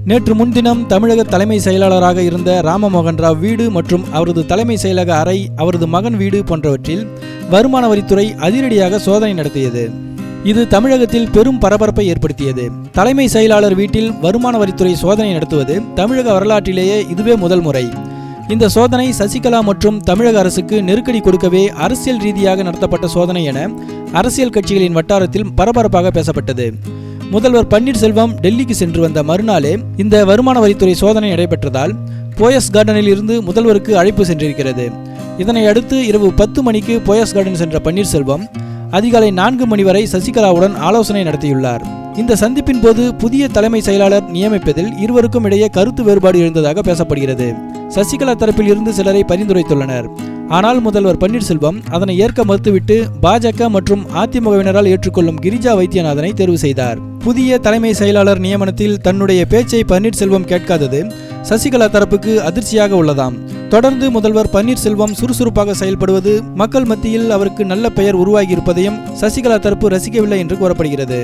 நேற்று முன்தினம் தமிழக தலைமை செயலாளராக இருந்த ராமமோகன் ராவ் வீடு மற்றும் அவரது தலைமை செயலக அறை, அவரது மகன் வீடு போன்றவற்றில் வருமான வரித்துறை அதிரடியாக சோதனை நடத்தியது. இது தமிழகத்தில் பெரும் பரபரப்பை ஏற்படுத்தியது. தலைமை செயலாளர் வீட்டில் வருமான வரித்துறை சோதனை நடத்துவது தமிழக வரலாற்றிலேயே இதுவே முதல் முறை. இந்த சோதனை சசிகலா மற்றும் தமிழக அரசுக்கு நெருக்கடி கொடுக்கவே அரசியல் ரீதியாக நடத்தப்பட்ட சோதனை என அரசியல் கட்சிகளின் வட்டாரத்தில் பரபரப்பாக பேசப்பட்டது. முதல்வர் பன்னீர்செல்வம் டெல்லிக்கு சென்று வந்த மறுநாளே இந்த வருமான வரித்துறை சோதனை நடைபெற்றதால் போயஸ் கார்டனில் இருந்து முதல்வருக்கு அழைப்பு சென்றிருக்கிறது. இதனை அடுத்து இரவு 10 மணிக்கு போயஸ் கார்டன் சென்ற பன்னீர்செல்வம் அதிகாலை 4 மணி வரை சசிகலாவுடன் ஆலோசனை நடத்தியுள்ளார். இந்த சந்திப்பின் போது புதிய தலைமை செயலாளர் நியமிப்பதில் இருவருக்கும் இடையே கருத்து வேறுபாடு எழுந்ததாக பேசப்படுகிறது. சசிகலா தரப்பில் இருந்து சிலரை பரிந்துரைத்துள்ளனர். ஆனால் முதல்வர் பன்னீர்செல்வம் அதனை ஏற்க மறுத்துவிட்டு பாஜக மற்றும் அதிமுகவினரால் ஏற்றுக்கொள்ளும் கிரிஜா வைத்தியநாதனை தேர்வு செய்தார். புதிய தலைமை செயலாளர் நியமனத்தில் தன்னுடைய பேச்சை பன்னீர்செல்வம் கேட்காதது சசிகலா தரப்புக்கு அதிர்ச்சியாக உள்ளதாம். தொடர்ந்து முதல்வர் பன்னீர்செல்வம் சுறுசுறுப்பாக செயல்படுவது மக்கள் மத்தியில் அவருக்கு நல்ல பெயர் உருவாகியிருப்பதையும் சசிகலா தரப்பு ரசிக்கவில்லை என்று கூறப்படுகிறது.